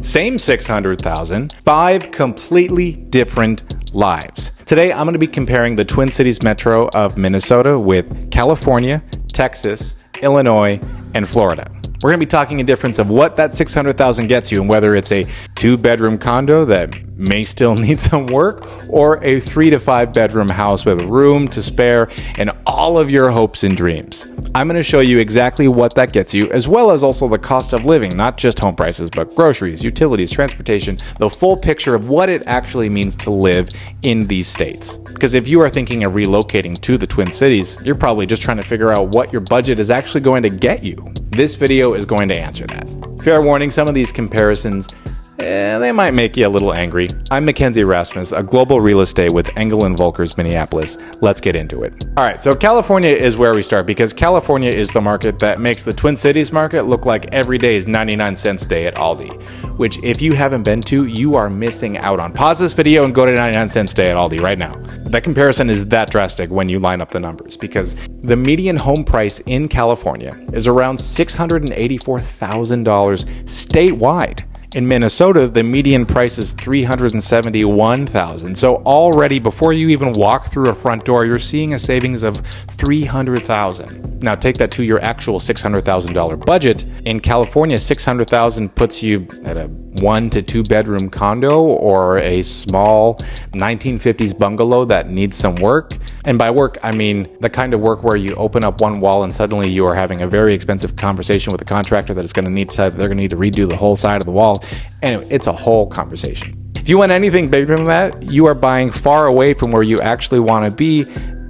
Same 600,000, 5 completely different lives. Today, I'm going to be comparing the Twin Cities metro of Minnesota with California, Texas, Illinois, and Florida. We're going to be talking a difference of what that 600,000 gets you and whether it's a 2-bedroom condo that may still need some work or a 3 to 5 bedroom house with room to spare and all of your hopes and dreams. I'm going to show you exactly what that gets you, as well as also the cost of living, not just home prices, but groceries, utilities, transportation, the full picture of what it actually means to live in these states. Because if you are thinking of relocating to the Twin Cities, you're probably just trying to figure out what your budget is actually going to get you. This video is going to answer that. Fair warning, some of these comparisons, they might make you a little angry. I'm Mackenzie, a global real estate with Engel & Volkers, Minneapolis. Let's get into it. All right, so California is where we start because California is the market that makes the Twin Cities market look like every day is 99 cents a day at Aldi, which if you haven't been to, you are missing out on. Pause this video and go to 99 cents a day at Aldi right now. That comparison is that drastic when you line up the numbers because the median home price in California is around $684,000 statewide. In Minnesota, the median price is $371,000. So already before you even walk through a front door, you're seeing a savings of $300,000. Now take that to your actual $600,000 budget. In California, $600,000 puts you at a 1 to 2 bedroom condo or a small 1950s bungalow that needs some work. And by work, I mean the kind of work where you open up one wall and suddenly you are having a very expensive conversation with a contractor that is going to need to redo the whole side of the wall. Anyway, it's a whole conversation. If you want anything bigger than that, you are buying far away from where you actually want to be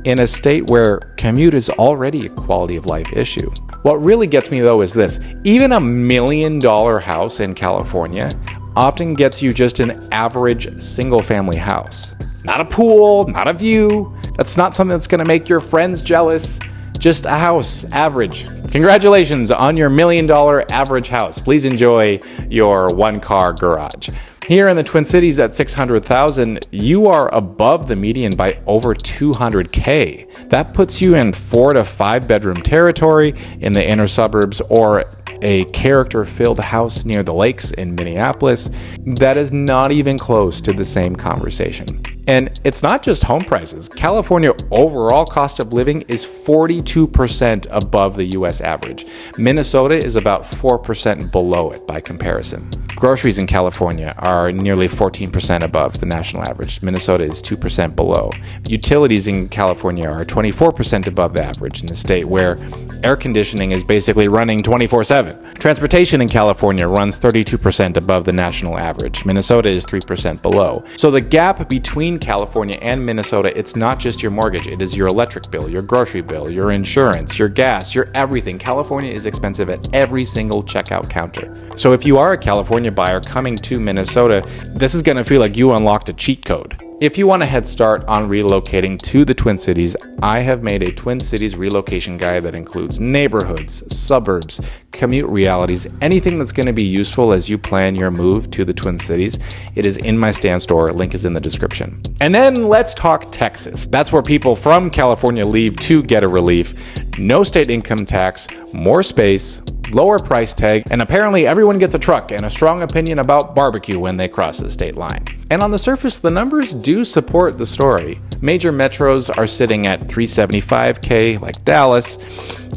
in a state where commute is already a quality of life issue. What really gets me though is this. Even a $1 million house in California often gets you just an average single family house. Not a pool, not a view. That's not something that's going to make your friends jealous. Just a house, average. Congratulations on your $1 million average house. Please enjoy your 1-car garage. Here in the Twin Cities at $600,000, you are above the median by over $200K. That puts you in 4 to 5 bedroom territory in the inner suburbs or a character-filled house near the lakes in Minneapolis. That is not even close to the same conversation. And it's not just home prices. California overall cost of living is 42% above the US average. Minnesota is about 4% below it by comparison. Groceries in California are nearly 14% above the national average. Minnesota is 2% below. Utilities in California are 24% above the average in the state where air conditioning is basically running 24/7. Transportation in California runs 32% above the national average. Minnesota is 3% below. So the gap between California and Minnesota, it's not just your mortgage, it is your electric bill, your grocery bill, your insurance, your gas, your everything. California is expensive at every single checkout counter. So if you are a California buyer coming to Minnesota, this is going to feel like you unlocked a cheat code. If you want a head start on relocating to the Twin Cities, I have made a Twin Cities relocation guide that includes neighborhoods, suburbs, commute realities, anything that's going to be useful as you plan your move to the Twin Cities. It is in my Stan store. Link is in the description. And then let's talk Texas. That's where people from California leave to get a relief. No state income tax, more space, lower price tag, and apparently everyone gets a truck and a strong opinion about barbecue when they cross the state line. And on the surface, the numbers do support the story. Major metros are sitting at $375K like Dallas.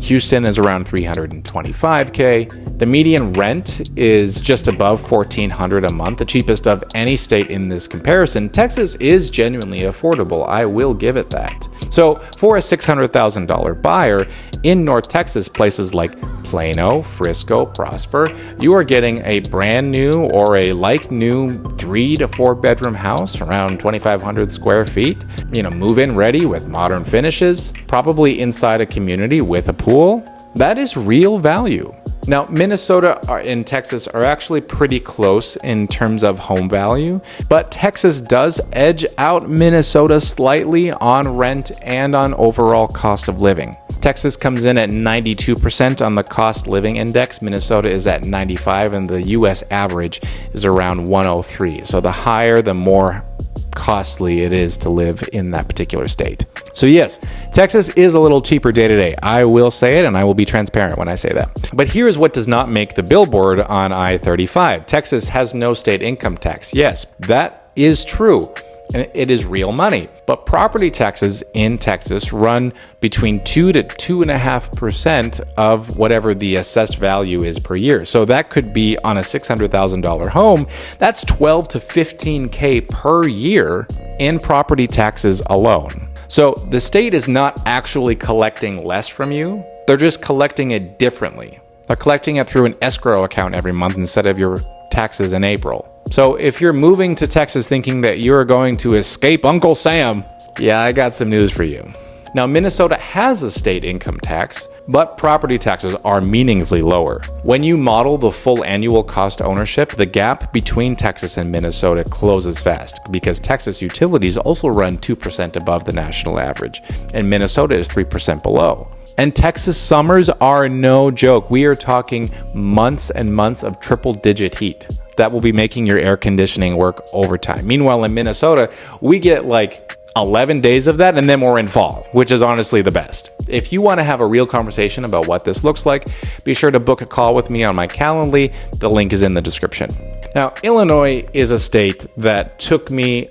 Houston is around $325K. The median rent is just above $1,400 a month, the cheapest of any state in this comparison. Texas is genuinely affordable. I will give it that. So for a $600,000 buyer in North Texas, places like Plano, Frisco, Prosper, you are getting a brand new or a like new 3 to 4 bedroom house around 2,500 square feet, move-in ready with modern finishes, probably inside a community with a pool. That is real value. Now, Minnesota and Texas are actually pretty close in terms of home value, but Texas does edge out Minnesota slightly on rent and on overall cost of living. Texas comes in at 92% on the cost living index. Minnesota is at 95, and the US average is around 103. So the higher, the more costly it is to live in that particular state. So yes, Texas is a little cheaper day to day. I will say it, and I will be transparent when I say that. But here's what does not make the billboard on I-35. Texas has no state income tax. Yes, that is true. And it is real money. But property taxes in Texas run between 2 to 2.5% of whatever the assessed value is per year. So that could be on a $600,000 home. That's $12 to $15K per year in property taxes alone. So the state is not actually collecting less from you. They're just collecting it differently. They're collecting it through an escrow account every month instead of your taxes in April. So if you're moving to Texas thinking that you're going to escape Uncle Sam, yeah, I got some news for you. Now, Minnesota has a state income tax, but property taxes are meaningfully lower. When you model the full annual cost ownership, the gap between Texas and Minnesota closes fast because Texas utilities also run 2% above the national average, and Minnesota is 3% below. And Texas summers are no joke. We are talking months and months of triple-digit heat that will be making your air conditioning work overtime. Meanwhile, in Minnesota, we get like 11 days of that, and then we're in fall, which is honestly the best. If you want to have a real conversation about what this looks like, be sure to book a call with me on my Calendly. The link is in the description. Now, Illinois is a state that took me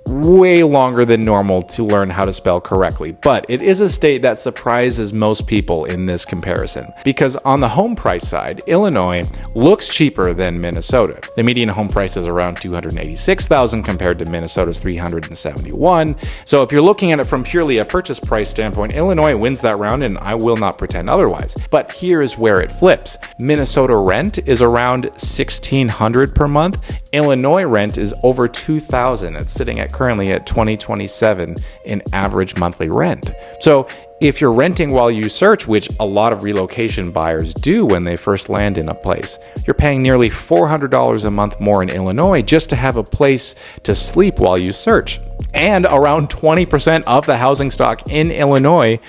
way longer than normal to learn how to spell correctly, but it is a state that surprises most people in this comparison because on the home price side, Illinois looks cheaper than Minnesota. The median home price is around $286,000 compared to Minnesota's $371,000. So if you're looking at it from purely a purchase price standpoint, Illinois wins that round, and I will not pretend otherwise. But here is where it flips. Minnesota rent is around $1,600 per month. Illinois rent is over $2,000. It's sitting at currently at $2,027 in average monthly rent. So if you're renting while you search, which a lot of relocation buyers do when they first land in a place, you're paying nearly $400 a month more in Illinois just to have a place to sleep while you search. And around 20% of the housing stock in Illinois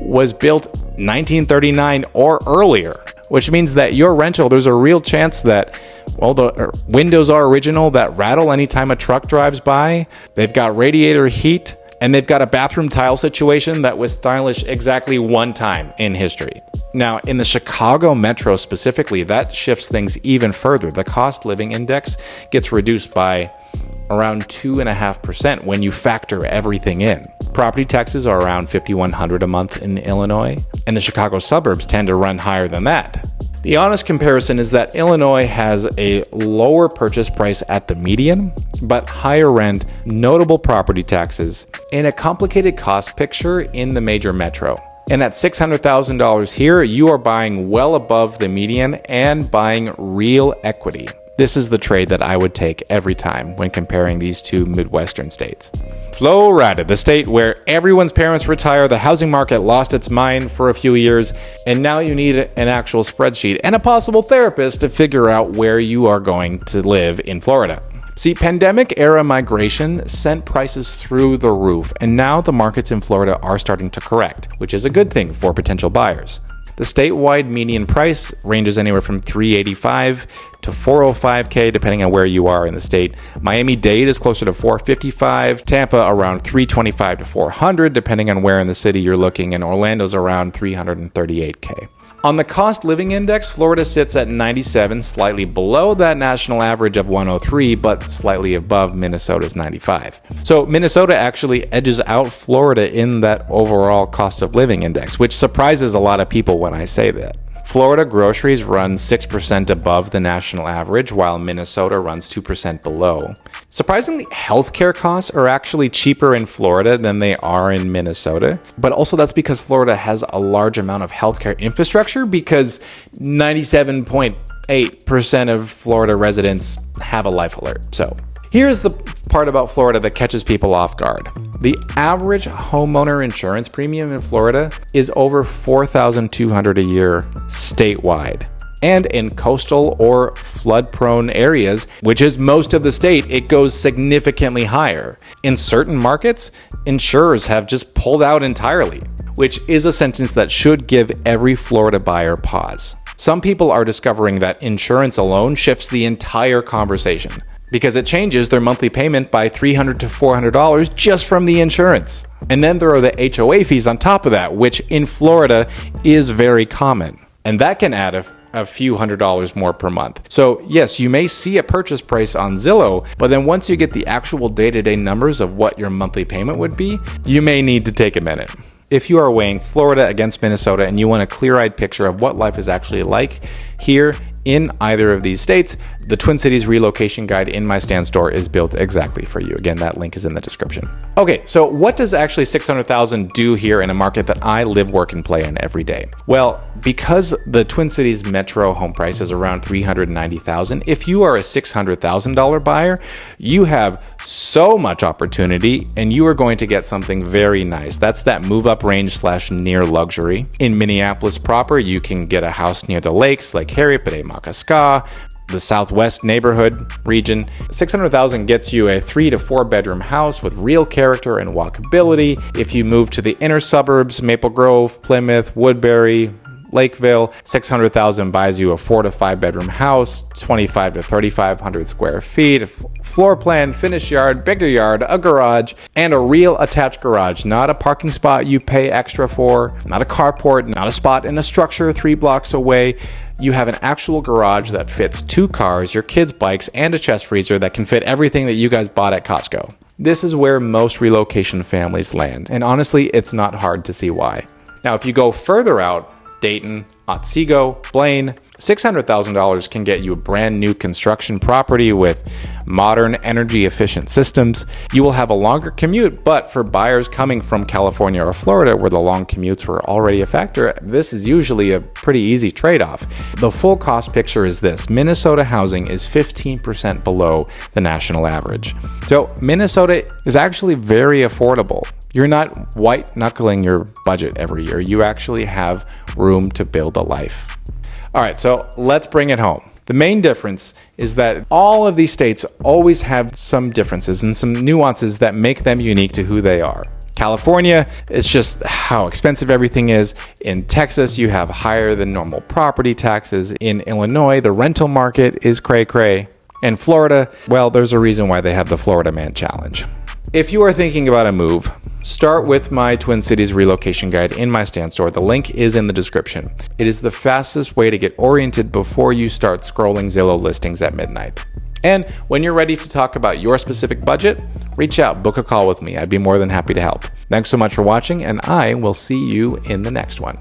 was built 1939 or earlier, which means that your rental, there's a real chance that, well, the windows are original that rattle anytime a truck drives by. They've got radiator heat, and they've got a bathroom tile situation that was stylish exactly one time in history. Now, in the Chicago metro specifically, that shifts things even further. The cost living index gets reduced by around 2.5% when you factor everything in. Property taxes are around $5,100 a month in Illinois, and the Chicago suburbs tend to run higher than that. The honest comparison is that Illinois has a lower purchase price at the median, but higher rent, notable property taxes, and a complicated cost picture in the major metro. And at $600,000 here, you are buying well above the median and buying real equity. This is the trade that I would take every time when comparing these two Midwestern states. Florida, the state where everyone's parents retire, the housing market lost its mind for a few years, and now you need an actual spreadsheet and a possible therapist to figure out where you are going to live in Florida. See, pandemic-era migration sent prices through the roof, and now the markets in Florida are starting to correct, which is a good thing for potential buyers. The statewide median price ranges anywhere from $385,000 to $405,000 depending on where you are in the state. Miami-Dade is closer to $455,000, Tampa around $325,000 to $400,000 depending on where in the city you're looking, and Orlando's around $338,000. On the cost living index, Florida sits at 97, slightly below that national average of 103, but slightly above Minnesota's 95. So Minnesota actually edges out Florida in that overall cost of living index, which surprises a lot of people when I say that. Florida groceries run 6% above the national average, while Minnesota runs 2% below. Surprisingly, healthcare costs are actually cheaper in Florida than they are in Minnesota, but also that's because Florida has a large amount of healthcare infrastructure because 97.8% of Florida residents have a life alert. So here's the part about Florida that catches people off guard. The average homeowner insurance premium in Florida is over $4,200 a year statewide. And in coastal or flood-prone areas, which is most of the state, it goes significantly higher. In certain markets, insurers have just pulled out entirely, which is a sentence that should give every Florida buyer pause. Some people are discovering that insurance alone shifts the entire conversation. because it changes their monthly payment by $300 to $400 just from the insurance. And then there are the HOA fees on top of that, which in Florida is very common. And that can add a few $100s more per month. So yes, you may see a purchase price on Zillow, but then once you get the actual day-to-day numbers of what your monthly payment would be, you may need to take a minute. If you are weighing Florida against Minnesota and you want a clear-eyed picture of what life is actually like here in either of these states, the Twin Cities Relocation Guide in my Stand store is built exactly for you. Again, that link is in the description. Okay, so what does actually $600,000 do here in a market that I live, work, and play in every day? Well, because the Twin Cities metro home price is around $390,000, if you are a $600,000 buyer, you have so much opportunity and you are going to get something very nice. That's that move-up range / near luxury. In Minneapolis proper, you can get a house near the lakes like Harriet, Makaska, the Southwest neighborhood region. $600,000 gets you a 3 to 4 bedroom house with real character and walkability. If you move to the inner suburbs, Maple Grove, Plymouth, Woodbury, Lakeville, $600,000 buys you a 4 to 5 bedroom house, 25 to 3,500 square feet, floor plan, finished yard, bigger yard, a garage, and a real attached garage. Not a parking spot you pay extra for, not a carport, not a spot in a structure 3 blocks away. You have an actual garage that fits 2 cars, your kids' bikes, and a chest freezer that can fit everything that you guys bought at Costco. This is where most relocation families land, and honestly, it's not hard to see why. Now, if you go further out, Dayton, Otsego, Blaine, $600,000 can get you a brand new construction property with modern energy efficient systems. You will have a longer commute, but for buyers coming from California or Florida where the long commutes were already a factor, this is usually a pretty easy trade-off. The full cost picture is this: Minnesota housing is 15% below the national average. So Minnesota is actually very affordable. You're not white knuckling your budget every year. You actually have room to build a life. All right, so let's bring it home. The main difference is that all of these states always have some differences and some nuances that make them unique to who they are. California, it's just how expensive everything is. In Texas, you have higher than normal property taxes. In Illinois, the rental market is cray-cray. And Florida, well, there's a reason why they have the Florida Man Challenge. If you are thinking about a move, start with my Twin Cities Relocation Guide in my Stand store. The link is in the description. It is the fastest way to get oriented before you start scrolling Zillow listings at midnight. And when you're ready to talk about your specific budget, reach out, book a call with me. I'd be more than happy to help. Thanks so much for watching, and I will see you in the next one.